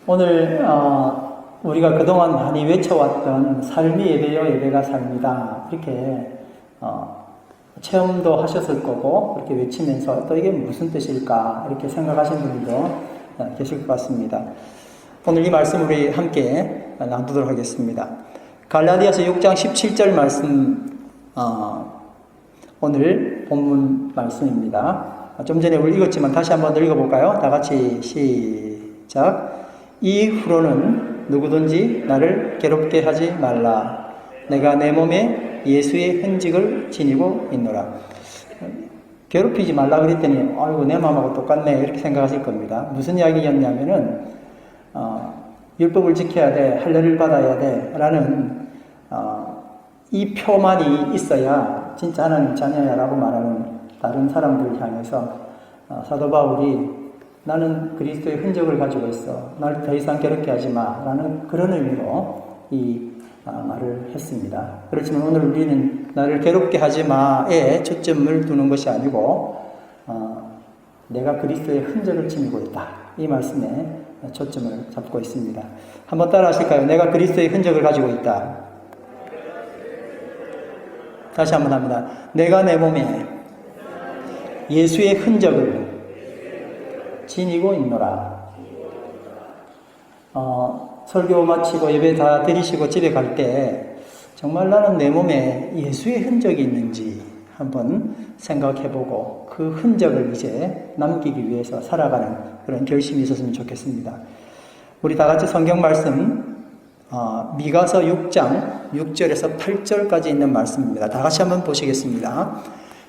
오늘 우리가 그동안 많이 외쳐왔던 삶이 예배요, 예배가 삶이다. 이렇게 체험도 하셨을 거고 그렇게 외치면서 또 이게 무슨 뜻일까 이렇게 생각하신 분들도 계실 것 같습니다. 오늘 이 말씀 우리 함께 나누도록 하겠습니다. 갈라디아서 6장 17절 말씀 오늘 본문 말씀입니다. 좀 전에 우리 읽었지만 다시 한번 읽어볼까요? 다 같이 시작. 이후로는 누구든지 나를 괴롭게 하지 말라. 내가 내 몸에 예수의 흔적을 지니고 있노라. 괴롭히지 말라 그랬더니 아이고 내 마음하고 똑같네 이렇게 생각하실 겁니다. 무슨 이야기였냐면은 율법을 지켜야 돼, 할례를 받아야 돼 라는 이 표만이 있어야 진짜 하나님 자녀야 라고 말하는 다른 사람들을 향해서 사도 바울이 나는 그리스도의 흔적을 가지고 있어, 날 더 이상 괴롭게 하지 마 라는 그런 의미로 이 말을 했습니다. 그렇지만 오늘 우리는 나를 괴롭게 하지 마에 초점을 두는 것이 아니고 내가 그리스도의 흔적을 지니고 있다, 이 말씀에 초점을 잡고 있습니다. 한번 따라 하실까요? 내가 그리스도의 흔적을 가지고 있다. 다시 한번 합니다. 내가 내 몸에 예수의 흔적을 지니고 있노라. 설교 마치고 예배 다 드리시고 집에 갈 때 정말 나는 내 몸에 예수의 흔적이 있는지 한번 생각해보고 그 흔적을 이제 남기기 위해서 살아가는 그런 결심이 있었으면 좋겠습니다. 우리 다 같이 성경 말씀 미가서 6장 6절에서 8절까지 있는 말씀입니다. 다 같이 한번 보시겠습니다.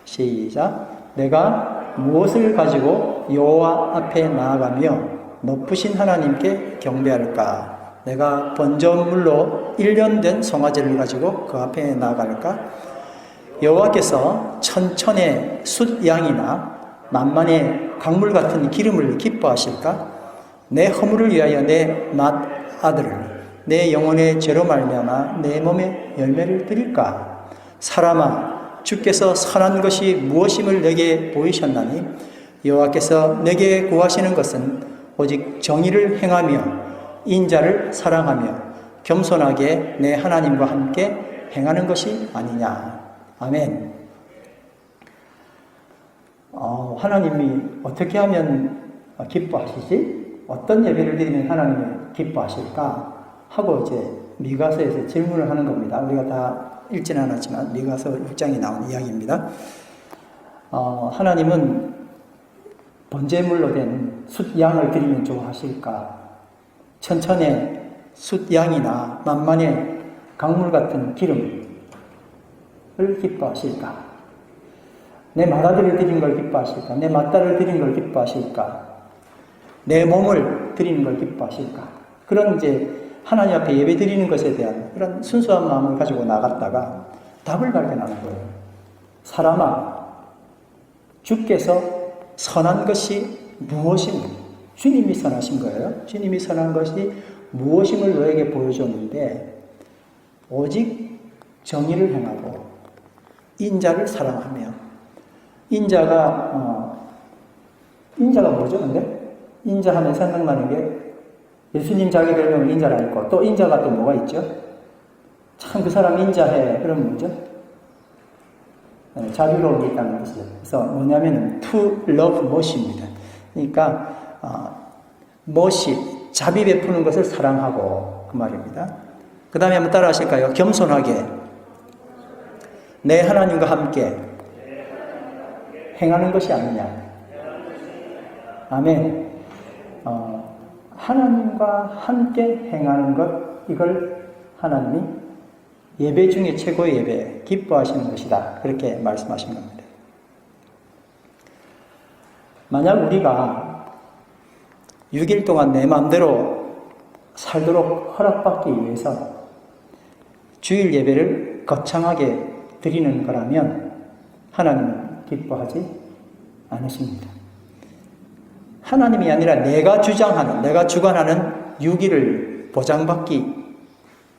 시작. 내가 무엇을 가지고 여호와 앞에 나아가며 높으신 하나님께 경배할까? 내가 번제물로 1년 된 송아지를 가지고 그 앞에 나아갈까? 여호와께서 천천의 숫양이나 만만의 강물 같은 기름을 기뻐하실까? 내 허물을 위하여 내 맏아들을 내 영혼의 죄로 말미암아 내 몸에 열매를 드릴까? 사람아, 주께서 선한 것이 무엇임을 내게 보이셨나니 여호와께서 내게 구하시는 것은 오직 정의를 행하며 인자를 사랑하며 겸손하게 내 하나님과 함께 행하는 것이 아니냐. 아멘. 하나님이 어떻게 하면 기뻐하시지? 어떤 예배를 드리면 하나님이 기뻐하실까? 하고 이제 미가서에서 질문을 하는 겁니다. 우리가 다 읽지는 않았지만 미가서 6장에 나온 이야기입니다. 하나님은 번제물로 된 숫양을 드리면 좋아하실까? 천천의 숫양이나 만만의 강물 같은 기름을 기뻐하실까? 내 맏아들을 드린 걸 기뻐하실까? 내 맏딸을 드린 걸 기뻐하실까? 내 몸을 드리는 걸 기뻐하실까? 그런 이제 하나님 앞에 예배 드리는 것에 대한 그런 순수한 마음을 가지고 나갔다가 답을 발견하는 거예요. 사람아, 주께서 선한 것이 무엇인가? 주님이 선하신 거예요. 주님이 선한 것이 무엇임을 너에게 보여줬는데 오직 정의를 행하고 인자를 사랑하며 인자가 뭐죠? 근데 인자하면 생각나는 게 예수님 자기 별명은 인자라 있고 또 인자가 또 뭐가 있죠? 참 그 사람 인자해. 그럼 뭐죠? 자비로운 게 있다는 뜻이죠. 그래서 뭐냐면은 to love much입니다. 그러니까 much, 자비 베푸는 것을 사랑하고 그 말입니다. 그 다음에 한번 따라 하실까요? 겸손하게 내 하나님과 함께 행하는 것이 아니냐. 아멘. 하나님과 함께 행하는 것, 이걸 하나님이 예배 중에 최고의 예배, 기뻐하시는 것이다. 그렇게 말씀하신 겁니다. 만약 우리가 6일 동안 내 마음대로 살도록 허락받기 위해서 주일 예배를 거창하게 드리는 거라면 하나님은 기뻐하지 않으십니다. 하나님이 아니라 내가 주장하는, 내가 주관하는 6일을 보장받기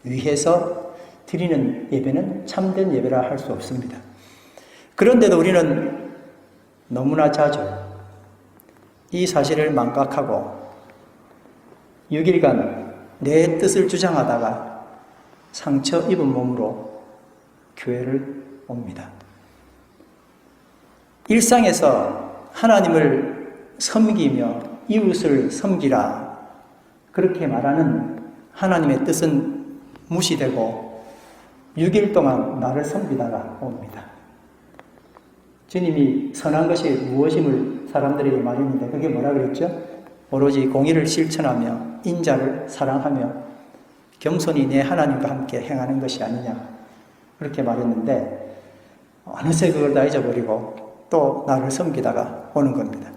위해서 드리는 예배는 참된 예배라 할 수 없습니다. 그런데도 우리는 너무나 자주 이 사실을 망각하고 6일간 내 뜻을 주장하다가 상처 입은 몸으로 교회를 옵니다. 일상에서 하나님을 섬기며 이웃을 섬기라 그렇게 말하는 하나님의 뜻은 무시되고 6일 동안 나를 섬기다가 옵니다. 주님이 선한 것이 무엇임을 사람들에게 말했는데 그게 뭐라 그랬죠? 오로지 공의를 실천하며 인자를 사랑하며 겸손히 내 하나님과 함께 행하는 것이 아니냐 그렇게 말했는데 어느새 그걸 다 잊어버리고 또 나를 섬기다가 오는 겁니다.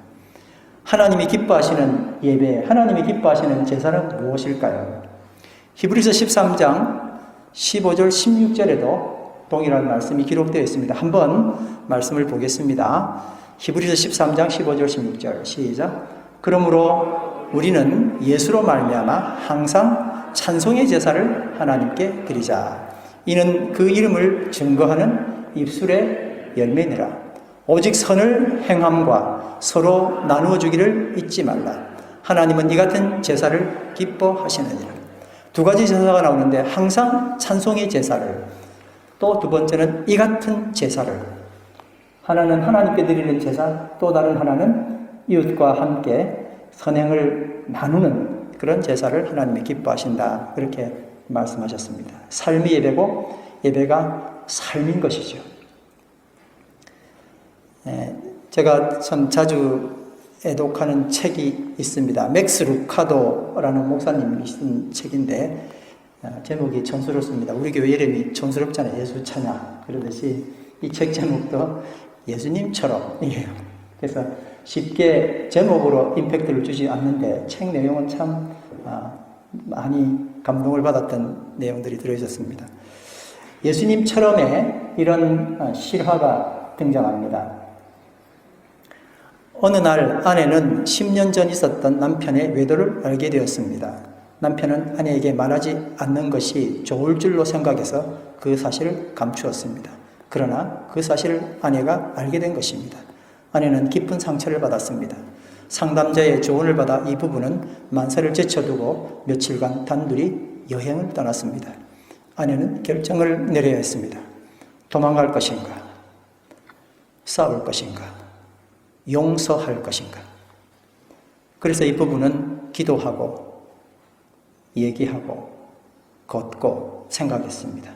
하나님이 기뻐하시는 예배, 하나님이 기뻐하시는 제사는 무엇일까요? 히브리서 13장 15절 16절에도 동일한 말씀이 기록되어 있습니다. 한번 말씀을 보겠습니다. 히브리서 13장 15절 16절 시작. 그러므로 우리는 예수로 말미암아 항상 찬송의 제사를 하나님께 드리자. 이는 그 이름을 증거하는 입술의 열매니라. 오직 선을 행함과 서로 나누어 주기를 잊지 말라. 하나님은 이 같은 제사를 기뻐하시느니라. 두 가지 제사가 나오는데 항상 찬송의 제사를, 또 두 번째는 이 같은 제사를, 하나는 하나님께 드리는 제사, 또 다른 하나는 이웃과 함께 선행을 나누는 그런 제사를 하나님이 기뻐하신다 그렇게 말씀하셨습니다. 삶이 예배고 예배가 삶인 것이죠. 제가 참 자주 애독하는 책이 있습니다. 맥스 루카도라는 목사님이 쓴 책인데 제목이 촌스럽습니다. 우리 교회 이름이 촌스럽잖아요. 예수 찬양 그러듯이 이 책 제목도 예수님처럼이에요. 그래서 쉽게 제목으로 임팩트를 주지 않는데 책 내용은 참 많이 감동을 받았던 내용들이 들어있었습니다. 예수님처럼의 이런 실화가 등장합니다. 어느 날 아내는 10년 전 있었던 남편의 외도를 알게 되었습니다. 남편은 아내에게 말하지 않는 것이 좋을 줄로 생각해서 그 사실을 감추었습니다. 그러나 그 사실을 아내가 알게 된 것입니다. 아내는 깊은 상처를 받았습니다. 상담자의 조언을 받아 이 부부는 만사를 제쳐두고 며칠간 단둘이 여행을 떠났습니다. 아내는 결정을 내려야 했습니다. 도망갈 것인가? 싸울 것인가? 용서할 것인가? 그래서 이 부부는 기도하고 얘기하고 걷고 생각했습니다.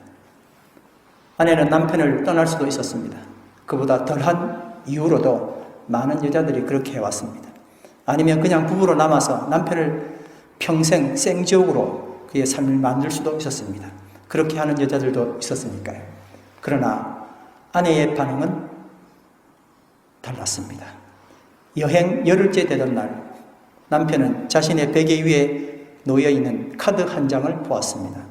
아내는 남편을 떠날 수도 있었습니다. 그보다 덜한 이유로도 많은 여자들이 그렇게 해왔습니다. 아니면 그냥 부부로 남아서 남편을 평생 생지옥으로 그의 삶을 만들 수도 있었습니다. 그렇게 하는 여자들도 있었으니까요. 그러나 아내의 반응은 달랐습니다. 여행 열흘째 되던 날 남편은 자신의 베개 위에 놓여있는 카드 한 장을 보았습니다.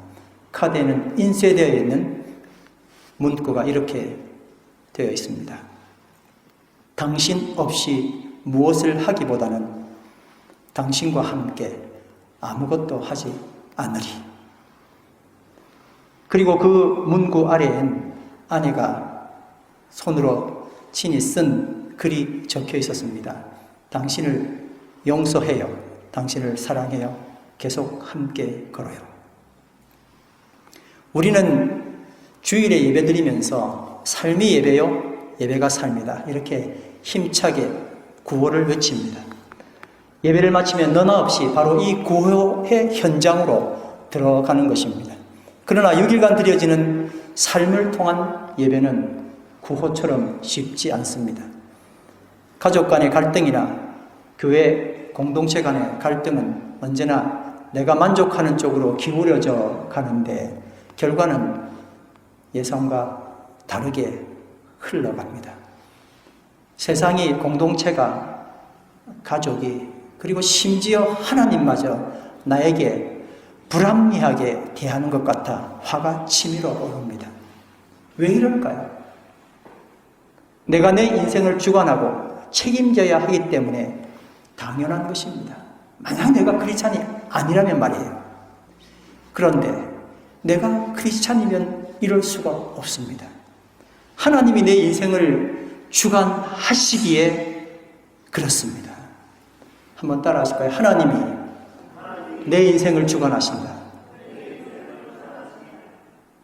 카드에는 인쇄되어 있는 문구가 이렇게 되어 있습니다. 당신 없이 무엇을 하기보다는 당신과 함께 아무것도 하지 않으리. 그리고 그 문구 아래엔 아내가 손으로 친히 쓴 글이 적혀 있었습니다. 당신을 용서해요. 당신을 사랑해요. 계속 함께 걸어요. 우리는 주일에 예배드리면서 삶이 예배요, 예배가 삶이다. 이렇게 힘차게 구호를 외칩니다. 예배를 마치면 너나 없이 바로 이 구호의 현장으로 들어가는 것입니다. 그러나 6일간 드려지는 삶을 통한 예배는 구호처럼 쉽지 않습니다. 가족 간의 갈등이나 교회 공동체 간의 갈등은 언제나 내가 만족하는 쪽으로 기울여져 가는데 결과는 예상과 다르게 흘러갑니다. 세상이, 공동체가, 가족이, 그리고 심지어 하나님마저 나에게 불합리하게 대하는 것 같아 화가 치밀어 오릅니다. 왜 이럴까요? 내가 내 인생을 주관하고 책임져야 하기 때문에 당연한 것입니다. 만약 내가 크리스찬이 아니라면 말이에요. 그런데 내가 크리스찬이면 이럴 수가 없습니다. 하나님이 내 인생을 주관하시기에 그렇습니다. 한번 따라 하실까요? 하나님이 내 인생을 주관하신다.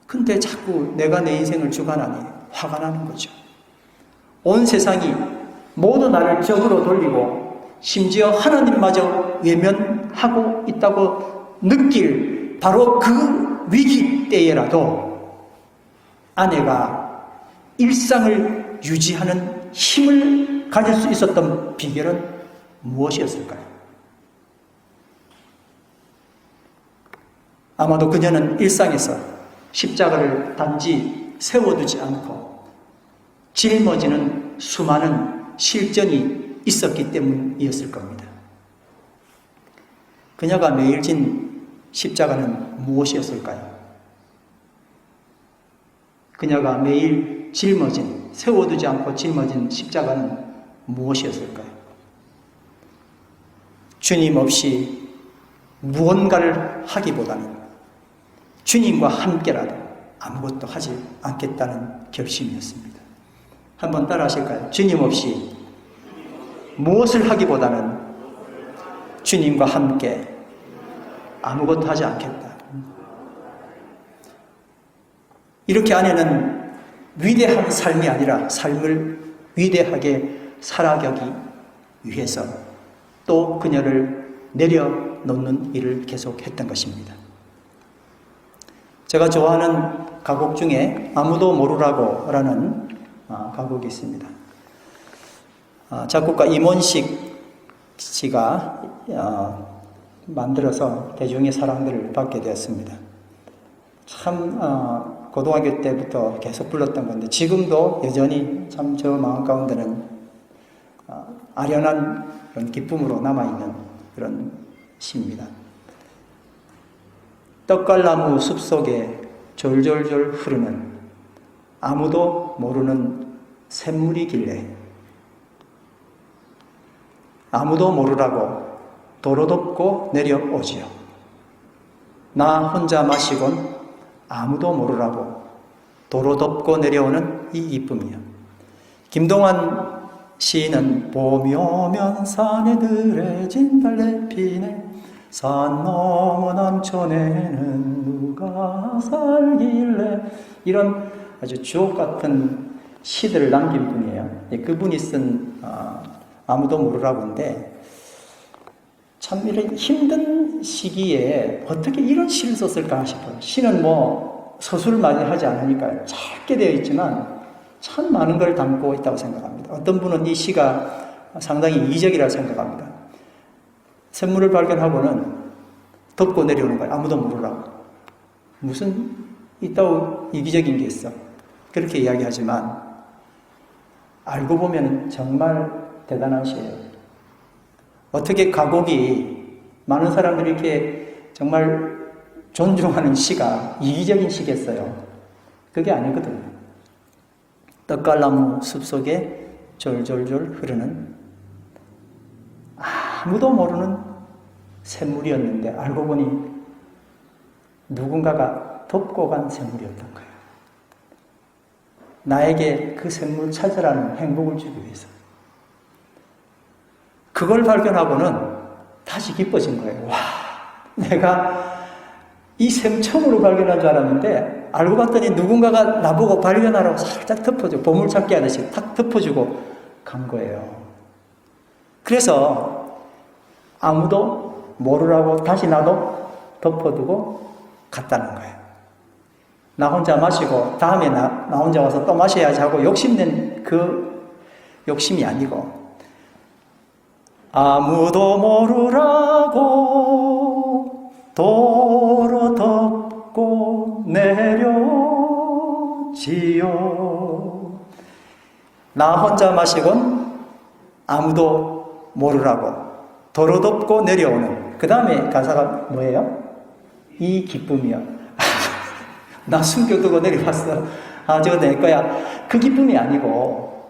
근데 자꾸 내가 내 인생을 주관하니 화가 나는 거죠. 온 세상이 모두 나를 적으로 돌리고 심지어 하나님마저 외면하고 있다고 느낄 바로 그 위기 때에라도 아내가 일상을 유지하는 힘을 가질 수 있었던 비결은 무엇이었을까요? 아마도 그녀는 일상에서 십자가를 단지 세워두지 않고 짊어지는 수많은 실전이 있었기 때문이었을 겁니다. 그녀가 매일 진 십자가는 무엇이었을까요? 그녀가 매일 세워두지 않고 짊어진 십자가는 무엇이었을까요? 주님 없이 무언가를 하기보다는 주님과 함께라도 아무것도 하지 않겠다는 결심이었습니다. 한번 따라 하실까요? 주님 없이 무엇을 하기보다는 주님과 함께 아무것도 하지 않겠다. 이렇게 아내는 위대한 삶이 아니라 삶을 위대하게 살아가기 위해서 또 그녀를 내려놓는 일을 계속했던 것입니다. 제가 좋아하는 가곡 중에 아무도 모르라고 라는 가곡이 있습니다. 작곡가 임원식 씨가 만들어서 대중의 사랑들을 받게 되었습니다. 참 고등학교 때부터 계속 불렀던 건데 지금도 여전히 참 저 마음 가운데는 아련한 그런 기쁨으로 남아있는 그런 시입니다. 떡갈나무 숲속에 졸졸졸 흐르는 아무도 모르는 샘물이길래 아무도 모르라고 도로 덮고 내려오지요. 나 혼자 마시곤 아무도 모르라고 도로 덮고 내려오는 이 기쁨이요. 김동완 시인은 봄이 오면 산에 들해진 달래 피네 산 너머 남촌에는 누가 살길래 이런 아주 주옥 같은 시들을 남긴 분이에요. 그분이 쓴 아무도 모르라고인데 참 이런 힘든 시기에 어떻게 이런 시를 썼을까 싶어요. 시는 뭐 서술을 많이 하지 않으니까 짧게 되어 있지만 참 많은 걸 담고 있다고 생각합니다. 어떤 분은 이 시가 상당히 이적이라고 생각합니다. 샘물을 발견하고는 덮고 내려오는 거예요. 아무도 모르라고. 무슨 있다고 이기적인 게 있어. 그렇게 이야기하지만 알고 보면 정말 대단한 시예요. 어떻게 가곡이 많은 사람들이 이렇게 정말 존중하는 시가 이기적인 시겠어요. 그게 아니거든요. 떡갈나무 숲속에 졸졸졸 흐르는 아무도 모르는 샘물이었는데 알고 보니 누군가가 덮고 간 샘물이었던 거예요. 나에게 그 샘물 찾으라는 행복을 주기 위해서. 그걸 발견하고는 다시 기뻐진 거예요. 와, 내가 이 샘 처음으로 발견한 줄 알았는데 알고 봤더니 누군가가 나보고 발견하라고 살짝 덮어주고 보물찾기 하듯이 탁 덮어주고 간 거예요. 그래서 아무도 모르라고 다시 나도 덮어두고 갔다는 거예요. 나 혼자 마시고 다음에 나 혼자 와서 또 마셔야지 하고 욕심낸 그 욕심이 아니고 아무도 모르라고 도로 덮고 내려지요. 나 혼자 마시곤 아무도 모르라고 도로 덮고 내려오는. 그 다음에 가사가 뭐예요? 이 기쁨이요. 나 숨겨두고 내려왔어. 아, 저거 내 거야. 그 기쁨이 아니고,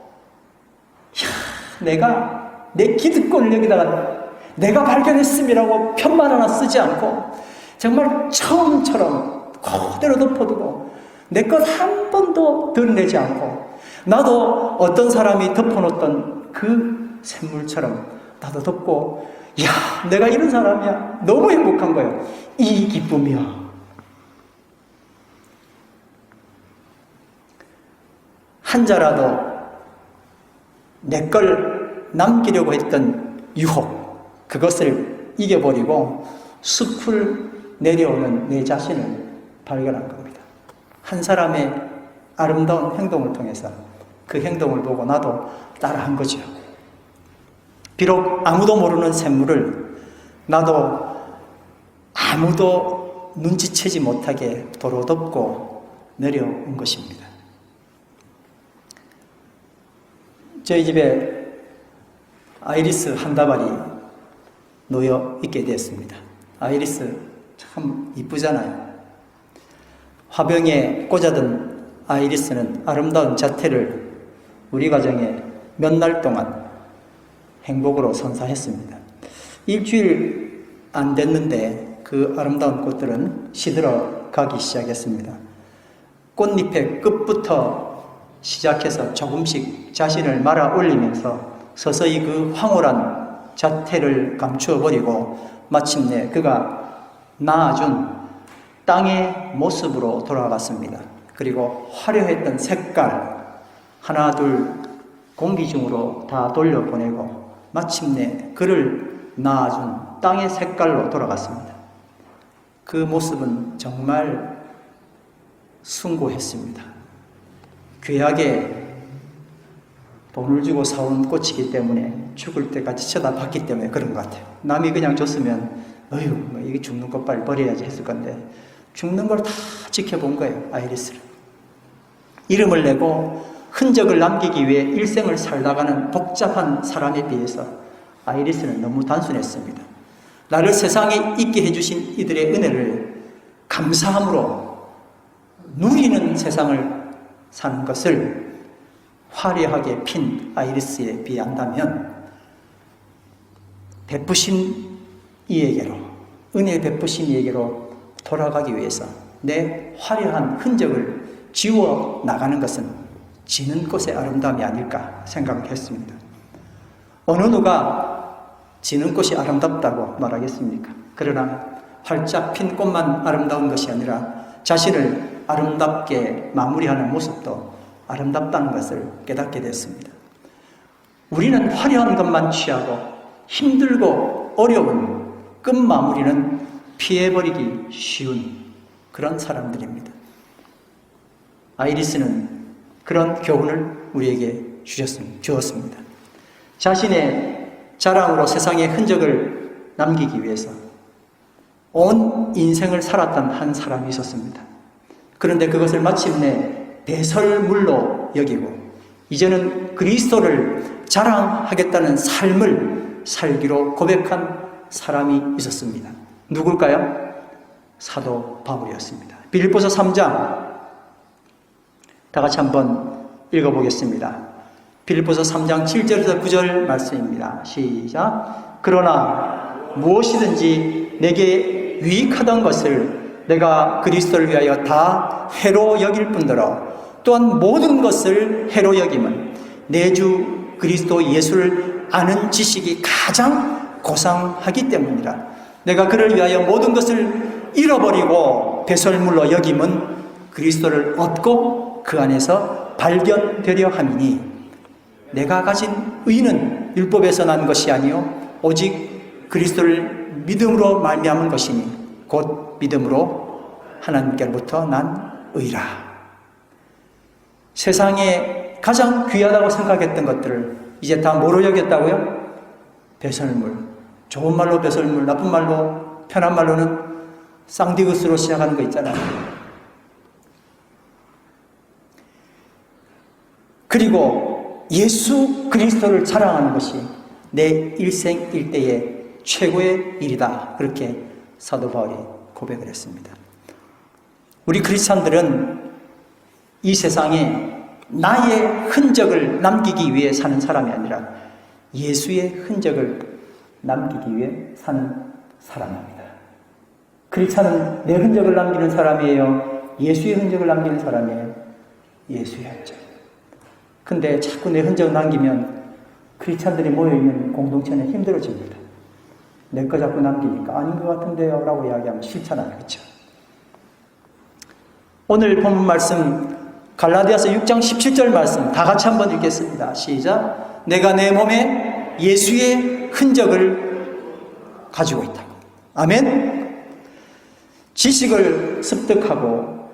내가 내 기득권을 여기다가 내가 발견했음이라고 편만 하나 쓰지 않고, 정말 처음처럼 그대로 덮어두고, 내 것 한 번도 드러내지 않고, 나도 어떤 사람이 덮어놓던 그 샘물처럼 나도 덮고, 야, 내가 이런 사람이야. 너무 행복한 거예요. 이 기쁨이야. 한 자라도 내 걸 남기려고 했던 유혹, 그것을 이겨버리고 숲을 내려오는 내 자신을 발견한 겁니다. 한 사람의 아름다운 행동을 통해서 그 행동을 보고 나도 따라한 거죠. 비록 아무도 모르는 샘물을 나도 아무도 눈치채지 못하게 도로 덮고 내려온 것입니다. 저희 집에 아이리스 한 다발이 놓여 있게 되었습니다. 아이리스 참 이쁘잖아요. 화병에 꽂아둔 아이리스는 아름다운 자태를 우리 가정에 몇 날 동안 행복으로 선사했습니다. 일주일 안 됐는데 그 아름다운 꽃들은 시들어 가기 시작했습니다. 꽃잎의 끝부터 시작해서 조금씩 자신을 말아 올리면서 서서히 그 황홀한 자태를 감추어 버리고 마침내 그가 낳아준 땅의 모습으로 돌아갔습니다. 그리고 화려했던 색깔 하나 둘 공기 중으로 다 돌려보내고 마침내 그를 낳아준 땅의 색깔로 돌아갔습니다. 그 모습은 정말 숭고했습니다. 귀하게 돈을 주고 사온 꽃이기 때문에 죽을 때까지 쳐다봤기 때문에 그런 것 같아요. 남이 그냥 줬으면 어휴 뭐 이게 죽는 것 빨리 버려야지 했을 건데 죽는 걸 다 지켜본 거예요. 아이리스를. 이름을 내고 흔적을 남기기 위해 일생을 살다가는 복잡한 사람에 비해서 아이리스는 너무 단순했습니다. 나를 세상에 있게 해주신 이들의 은혜를 감사함으로 누리는 세상을 사는 것을 화려하게 핀 아이리스에 비한다면 베푸신 이에게로, 은혜 베푸신 이에게로 돌아가기 위해서 내 화려한 흔적을 지워 나가는 것은 지는 꽃의 아름다움이 아닐까 생각을 했습니다. 어느 누가 지는 꽃이 아름답다고 말하겠습니까? 그러나 활짝 핀 꽃만 아름다운 것이 아니라 자신을 아름답게 마무리하는 모습도 아름답다는 것을 깨닫게 됐습니다. 우리는 화려한 것만 취하고 힘들고 어려운 끝 마무리는 피해버리기 쉬운 그런 사람들입니다. 아이리스는 그런 교훈을 우리에게 주었습니다. 자신의 자랑으로 세상의 흔적을 남기기 위해서 온 인생을 살았던 한 사람이 있었습니다. 그런데 그것을 마침내 배설물로 여기고 이제는 그리스도를 자랑하겠다는 삶을 살기로 고백한 사람이 있었습니다. 누굴까요? 사도 바울이었습니다. 빌립보서 3장 다 같이 한번 읽어보겠습니다. 빌립보서 3장 7절에서 9절 말씀입니다. 시작. 그러나 무엇이든지 내게 유익하던 것을 내가 그리스도를 위하여 다 해로 여길 뿐더러 또한 모든 것을 해로 여김은 내 주 그리스도 예수를 아는 지식이 가장 고상하기 때문이라. 내가 그를 위하여 모든 것을 잃어버리고 배설물로 여김은 그리스도를 얻고 그 안에서 발견되려 함이니 내가 가진 의는 율법에서 난 것이 아니요 오직 그리스도를 믿음으로 말미암은 것이니 곧 믿음으로 하나님께로부터 난 의라. 세상에 가장 귀하다고 생각했던 것들을 이제 다 뭐로 여겼다고요? 배설물. 좋은 말로 배설물, 나쁜 말로, 편한 말로는 쌍디귿으로 시작하는 거 있잖아요. 그리고 예수 그리스도를 자랑하는 것이 내 일생 일대의 최고의 일이다. 그렇게 사도 바울이 고백을 했습니다. 우리 크리스찬들은 이 세상에 나의 흔적을 남기기 위해 사는 사람이 아니라 예수의 흔적을 남기기 위해 사는 사람입니다. 크리스찬은 내 흔적을 남기는 사람이에요? 예수의 흔적을 남기는 사람이에요? 예수의 흔적. 근데 자꾸 내 흔적을 남기면 크리스찬들이 모여있는 공동체는 힘들어집니다. 내 거 자꾸 남기니까 아닌 것 같은데요 라고 이야기하면 싫잖아요. 그렇죠? 오늘 본문 말씀 갈라디아서 6장 17절 말씀 다 같이 한번 읽겠습니다. 시작. 내가 내 몸에 예수의 흔적을 가지고 있다고. 아멘. 지식을 습득하고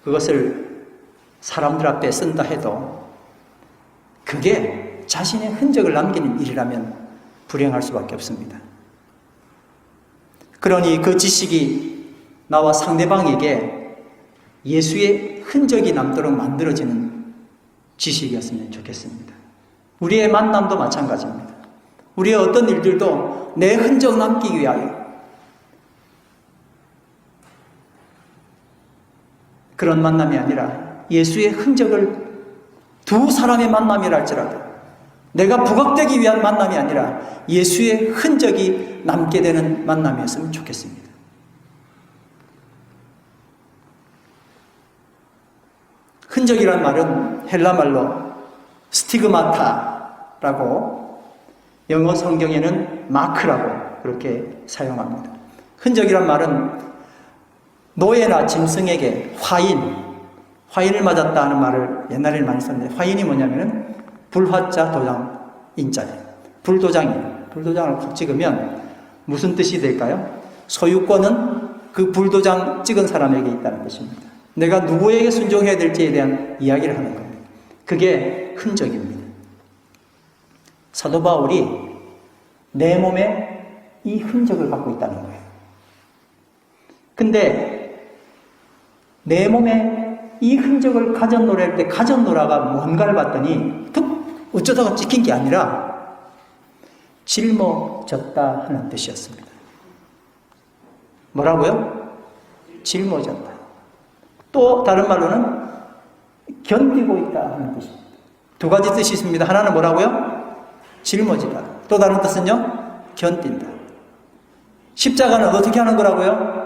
그것을 사람들 앞에 쓴다 해도 그게 자신의 흔적을 남기는 일이라면 불행할 수밖에 없습니다. 그러니 그 지식이 나와 상대방에게 예수의 흔적이 남도록 만들어지는 지식이었으면 좋겠습니다. 우리의 만남도 마찬가지입니다. 우리의 어떤 일들도 내 흔적 남기기 위하여 그런 만남이 아니라 예수의 흔적을 두 사람의 만남이라 할지라도 내가 부각되기 위한 만남이 아니라 예수의 흔적이 남게 되는 만남이었으면 좋겠습니다. 흔적이란 말은 헬라말로 스티그마타라고 영어 성경에는 마크라고 그렇게 사용합니다. 흔적이란 말은 노예나 짐승에게 화인을 맞았다 하는 말을 옛날에는 많이 썼는데 화인이 뭐냐면은 불화자 도장 인자예요. 불도장을 콕 찍으면 무슨 뜻이 될까요? 소유권은 그 불도장 찍은 사람에게 있다는 뜻입니다. 내가 누구에게 순종해야 될지에 대한 이야기를 하는 겁니다. 그게 흔적입니다. 사도 바울이 내 몸에 이 흔적을 갖고 있다는 거예요. 근데 내 몸에 이 흔적을 가졌노라 할 때 가졌노라가 뭔가를 봤더니 어쩌다가 찍힌 게 아니라 짊어졌다 하는 뜻이었습니다. 뭐라고요? 짊어졌다. 또 다른 말로는 견디고 있다 하는 뜻입니다. 두 가지 뜻이 있습니다. 하나는 뭐라고요? 짊어지다. 또 다른 뜻은요? 견딘다. 십자가는 어떻게 하는 거라고요?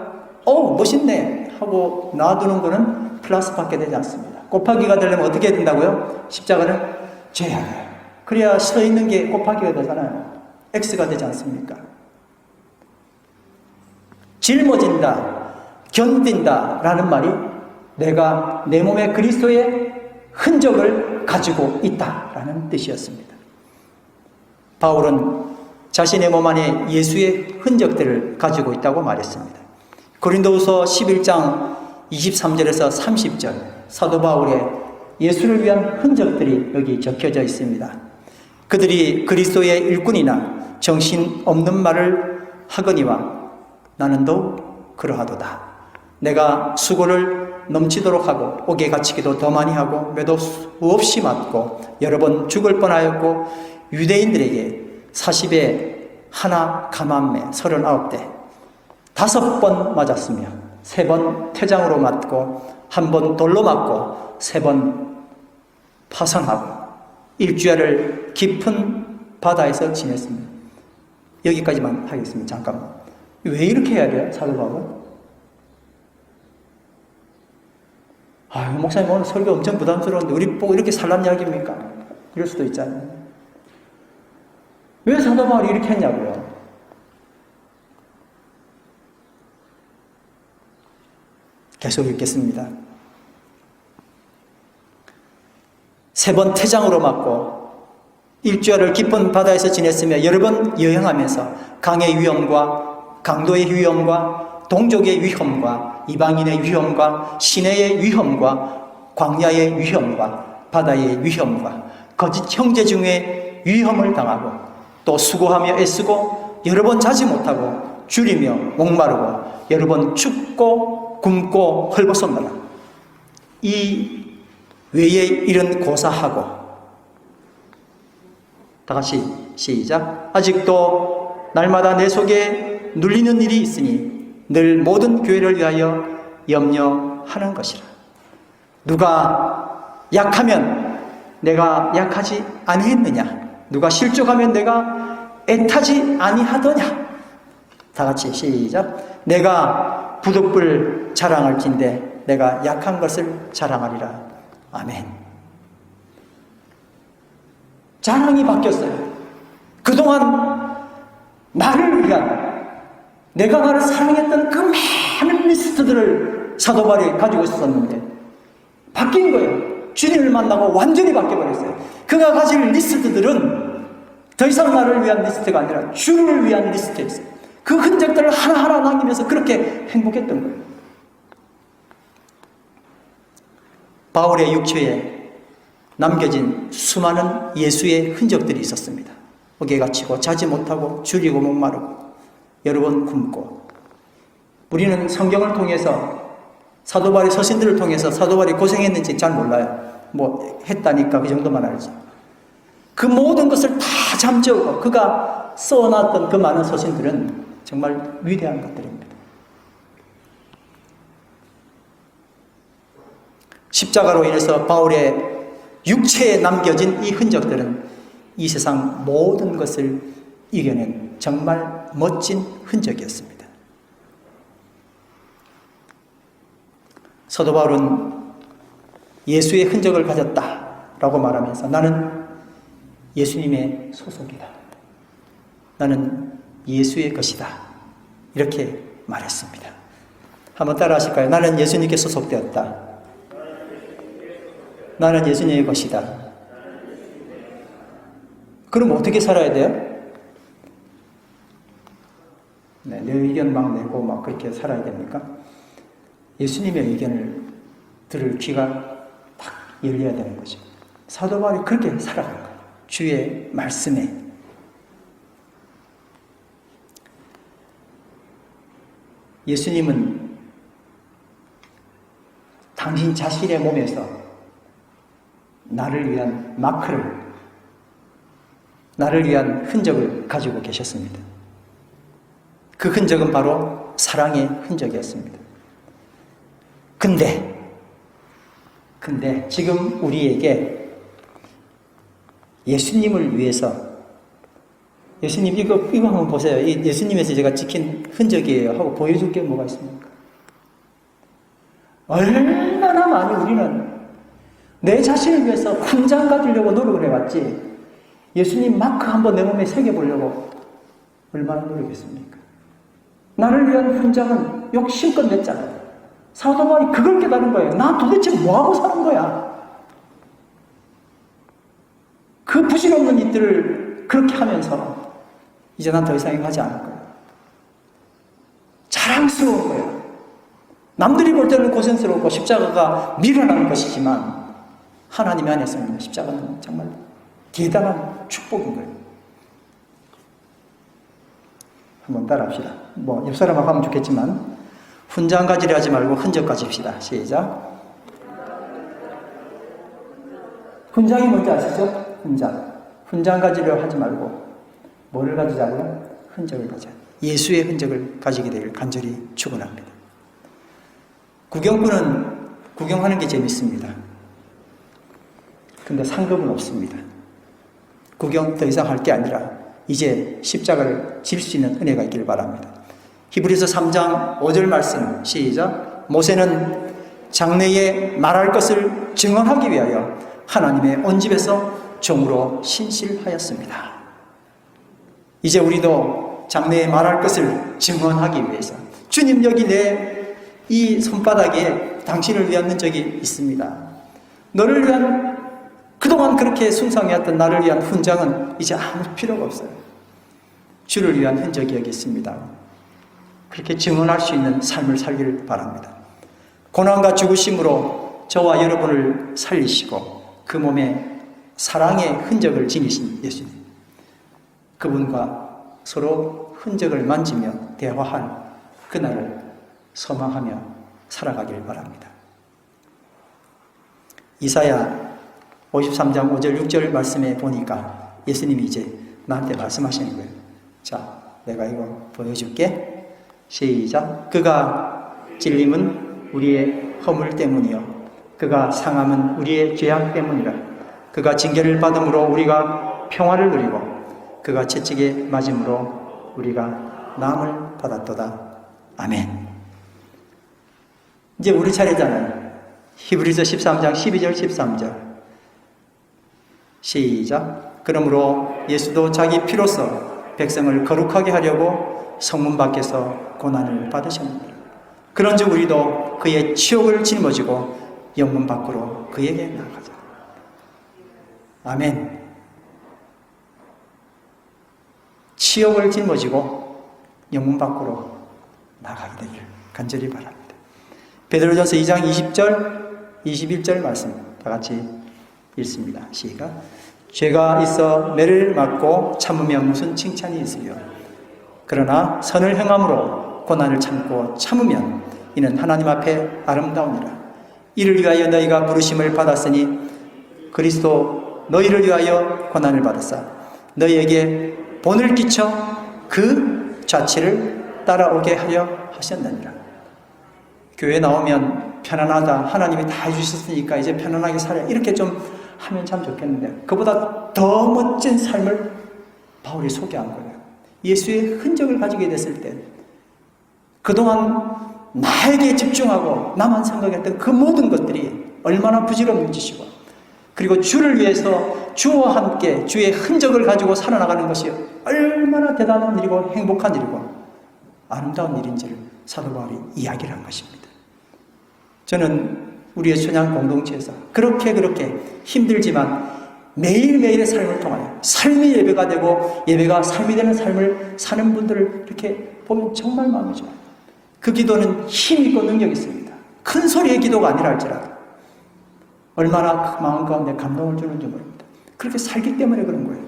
멋있네 하고 놔두는 거는 플러스밖에 되지 않습니다. 곱하기가 되려면 어떻게 해야 된다고요? 십자가는 재야 돼요. 그래야 서 있는 게 곱하기가 되잖아요. X가 되지 않습니까? 짊어진다, 견딘다 라는 말이 내가 내 몸에 그리스도의 흔적을 가지고 있다라는 뜻이었습니다. 바울은 자신의 몸 안에 예수의 흔적들을 가지고 있다고 말했습니다. 고린도후서 11장 23절에서 30절 사도 바울의 예수를 위한 흔적들이 여기 적혀져 있습니다. 그들이 그리스도의 일꾼이나 정신없는 말을 하거니와 나는 더욱 그러하도다. 내가 수고를 넘치도록 하고 옥에 갇히기도 더 많이 하고 매도 수없이 맞고 여러 번 죽을 뻔하였고 유대인들에게 40에 하나 감암매 39대 5번 맞았으며 3번 퇴장으로 맞고 1번 돌로 맞고 3번 파선하고 일주일을 깊은 바다에서 지냈습니다. 여기까지만 하겠습니다. 잠깐만. 왜 이렇게 해야 돼요? 사도 바울은? 목사님 오늘 설교 엄청 부담스러운데 우리 보고 이렇게 살란 이야기입니까? 이럴 수도 있잖아요. 왜 사도 바울이 이렇게 했냐고요? 계속 읽겠습니다. 3번 퇴장으로 맞고 일주일을 깊은 바다에서 지냈으며 여러 번 여행하면서 강의 위험과 강도의 위험과 동족의 위험과 이방인의 위험과 시내의 위험과 광야의 위험과 바다의 위험과 거짓 형제 중에 위험을 당하고 또 수고하며 애쓰고 여러 번 자지 못하고 줄이며 목마르고 여러 번 춥고 굶고 헐벗었노라. 이 외의 일은 고사하고 다 같이 시작. 아직도 날마다 내 속에 눌리는 일이 있으니 늘 모든 교회를 위하여 염려하는 것이라. 누가 약하면 내가 약하지 아니했느냐? 누가 실족하면 내가 애타지 아니하더냐? 다 같이 시작. 내가 부득불 자랑할진대 내가 약한 것을 자랑하리라. 아멘. 자랑이 바뀌었어요. 그동안 나를 위한, 내가 나를 사랑했던 그 많은 리스트들을 사도 바울이 가지고 있었는데 바뀐 거예요. 주님을 만나고 완전히 바뀌어버렸어요. 그가 가질 리스트들은 더 이상 나를 위한 리스트가 아니라 주를 위한 리스트였어요. 그 흔적들을 하나하나 남기면서 그렇게 행복했던 거예요. 바울의 육체에 남겨진 수많은 예수의 흔적들이 있었습니다. 어깨가 치고 자지 못하고 줄이고 목마르고 여러 번 굶고. 우리는 성경을 통해서 사도 바울의 서신들을 통해서 사도 바울이 고생했는지 잘 몰라요. 뭐 했다니까 그 정도만 알지. 그 모든 것을 다 잠재우고 그가 써놨던 그 많은 서신들은 정말 위대한 것들입니다. 십자가로 인해서 바울의 육체에 남겨진 이 흔적들은 이 세상 모든 것을 이겨낸 정말 멋진 흔적이었습니다. 사도 바울은 예수의 흔적을 가졌다라고 말하면서 나는 예수님의 소속이다. 나는 예수의 것이다. 이렇게 말했습니다. 한번 따라 하실까요? 나는 예수님께 소속되었다. 나는 예수님의 것이다. 그럼 어떻게 살아야 돼요? 네, 내 의견 막 내고 막 그렇게 살아야 됩니까? 예수님의 의견을 들을 귀가 딱 열려야 되는 거죠. 사도 바울이 그렇게 살아간 거예요. 주의 말씀에. 예수님은 당신 자신의 몸에서 나를 위한 마크를, 나를 위한 흔적을 가지고 계셨습니다. 그 흔적은 바로 사랑의 흔적이었습니다. 근데 지금 우리에게 예수님을 위해서, 예수님 이거 한번 보세요. 이 예수님에서 제가 찍힌 흔적이에요 하고 보여줄 게 뭐가 있습니까? 얼마나 많이 우리는 내 자신을 위해서 훈장 가지려고 노력을 해왔지, 예수님 마크 한번 내 몸에 새겨보려고 얼마나 노력했습니까? 나를 위한 훈장은 욕심껏 냈잖아요. 사도 바울이 그걸 깨달은 거예요. 나 도대체 뭐하고 사는 거야? 그 부질없는 일들을 그렇게 하면서 이제 난 더 이상 이거 하지 않을 거야. 자랑스러운 거예요. 남들이 볼 때는 고생스럽고 십자가가 미련한 것이지만 하나님의 안에서는 십자가는 정말 대단한 축복인 거예요. 한번 따라합시다. 뭐 옆 사람하고 하면 좋겠지만 훈장 가지려 하지 말고 흔적 가집시다. 시작. 훈장이 뭔지 아시죠? 훈장 가지려 하지 말고 뭐를 가지자고요? 흔적을 가져. 예수의 흔적을 가지게 되길 간절히 축원합니다. 구경꾼은 구경하는 게 재밌습니다. 근데 상급은 없습니다. 구경 더 이상 할 게 아니라 이제 십자가를 질 수 있는 은혜가 있기를 바랍니다. 히브리서 3장 5절 말씀 시작. 모세는 장래에 말할 것을 증언하기 위하여 하나님의 언집에서 종으로 신실하였습니다. 이제 우리도 장래에 말할 것을 증언하기 위해서, 주님 여기 내 이 손바닥에 당신을 위한 흔적이 있습니다. 너를 위한, 그동안 그렇게 순상해왔던 나를 위한 훈장은 이제 아무 필요가 없어요. 주를 위한 흔적이 여기 있습니다. 그렇게 증언할 수 있는 삶을 살기를 바랍니다. 고난과 죽으심으로 저와 여러분을 살리시고 그 몸에 사랑의 흔적을 지니신 예수님, 그분과 서로 흔적을 만지며 대화할 그날을 소망하며 살아가길 바랍니다. 이사야 53장 5절 6절 말씀에 보니까 예수님이 이제 나한테 말씀하시는 거예요. 자, 내가 이거 보여줄게. 시작. 그가 찔림은 우리의 허물 때문이요 그가 상함은 우리의 죄악 때문이라. 그가 징계를 받음으로 우리가 평화를 누리고 그가 채찍에 맞음으로 우리가 나음을 받았도다. 아멘. 이제 우리 차례잖아요. 히브리서 13장 12절 13절 시작. 그러므로 예수도 자기 피로써 백성을 거룩하게 하려고 성문 밖에서 고난을 받으셨느니라. 그런즉 우리도 그의 치욕을 짊어지고 영문 밖으로 그에게 나아가자. 아멘. 치욕을 짊어지고 영문 밖으로 나가게 되기를 간절히 바랍니다. 베드로전서 2장 20절 21절 말씀 다 같이 읽습니다. 시작. 죄가 있어 매를 맞고 참으면 무슨 칭찬이 있으려. 그러나 선을 행함으로 고난을 참고 참으면 이는 하나님 앞에 아름다우니라. 이를 위하여 너희가 부르심을 받았으니 그리스도 너희를 위하여 고난을 받았사 너희에게 본을 끼쳐 그 자취를 따라오게 하려 하셨느니라. 교회 나오면 편안하다, 하나님이 다 해주셨으니까 이제 편안하게 살아, 이렇게 좀 하면 참 좋겠는데 그보다 더 멋진 삶을 바울이 소개한 거예요. 예수의 흔적을 가지게 됐을 때 그동안 나에게 집중하고 나만 생각했던 그 모든 것들이 얼마나 부질없는 짓이고, 그리고 주를 위해서 주와 함께 주의 흔적을 가지고 살아나가는 것이 얼마나 대단한 일이고 행복한 일이고 아름다운 일인지를 사도 바울이 이야기를 한 것입니다. 저는 우리의 천양 공동체에서 그렇게 힘들지만 매일매일의 삶을 통하여 삶이 예배가 되고 예배가 삶이 되는 삶을 사는 분들을 이렇게 보면 정말 마음이 좋아요. 그 기도는 힘 있고 능력이 있습니다. 큰 소리의 기도가 아니라 할지라도 얼마나 그 마음 가운데 감동을 주는지 모릅니다. 그렇게 살기 때문에 그런 거예요.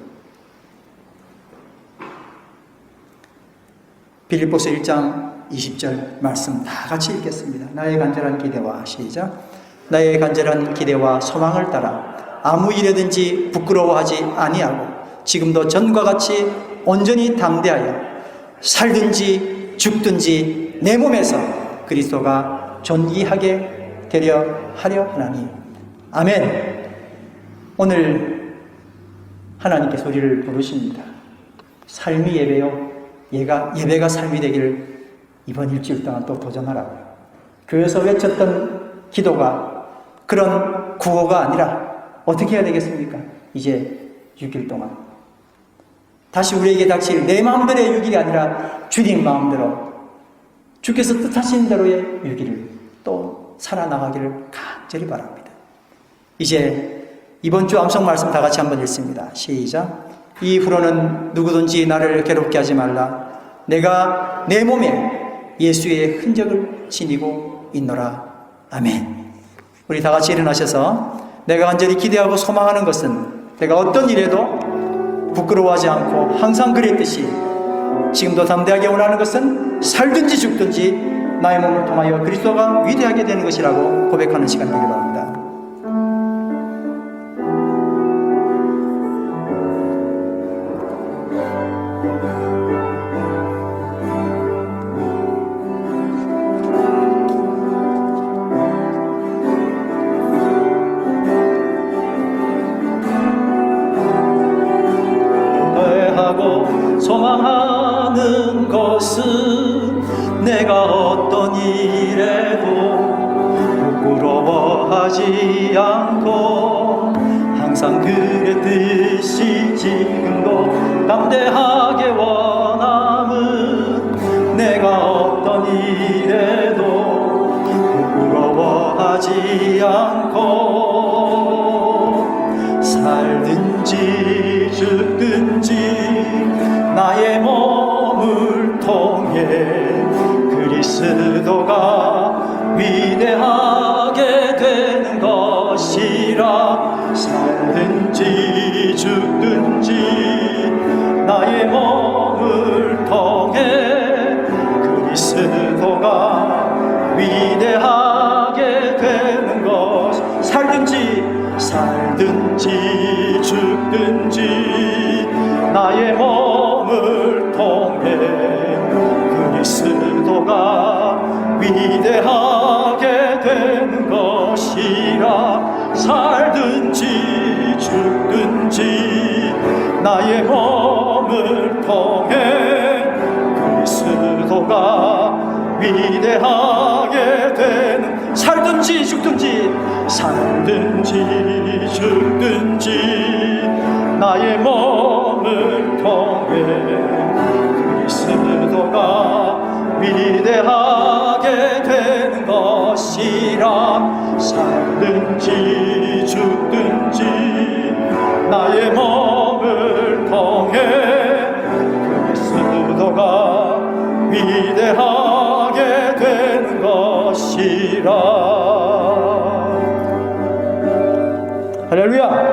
빌립보서 1장 20절 말씀 다 같이 읽겠습니다. 나의 간절한 기대와 시작. 나의 간절한 기대와 소망을 따라 아무 일에든지 부끄러워하지 아니하고 지금도 전과 같이 온전히 담대하여 살든지 죽든지 내 몸에서 그리스도가 존귀하게 되려 하려 하나니. 아멘. 오늘 하나님께서 우리를 부르십니다. 삶이 예배요, 예배가 삶이 되기를 이번 일주일 동안 또 도전하라고요. 교회에서 외쳤던 기도가 그런 구호가 아니라 어떻게 해야 되겠습니까? 이제 6일 동안 다시 우리에게 닥칠 내 마음대로의 6일이 아니라 주님 마음대로 주께서 뜻하신 대로의 6일을 또 살아나가기를 간절히 바랍니다. 이제 이번 주 암송 말씀 다 같이 한번 읽습니다. 시작. 이후로는 누구든지 나를 괴롭게 하지 말라. 내가 내 몸에 예수의 흔적을 지니고 있노라. 아멘. 우리 다 같이 일어나셔서 내가 간절히 기대하고 소망하는 것은 내가 어떤 일에도 부끄러워하지 않고 항상 그랬듯이 지금도 담대하게 원하는 것은 살든지 죽든지 나의 몸을 통하여 그리스도가 위대하게 되는 것이라고 고백하는 시간 되길 바랍니다. 소망하는 것은 내가 어떤 일에도 부끄러워하지 않고 항상 그랬듯이 지금도 담대하게 원함은 내가 어떤 일에도 부끄러워하지 않고 살든지 죽든지 나의 몸을 통해 그리스도가 위대하게 되는 것이라. 살든지 죽든지 나의 몸을 통해 그리스도가 위대하게 되는 것. 살든지 죽든지 나의 몸을 통해 그리스도가 위대하게 되는 것이라. 살든지 죽든지 나의 몸을 통해 그리스도가 위대하게 되는. 살든지 죽든지 나의 몸을 몸을 통해 그리스도가 위대하게 되는 것이라. 살든지 죽든지 나의 몸을 통해 그리스도가 위대하게 되는 것이라. 할렐루야.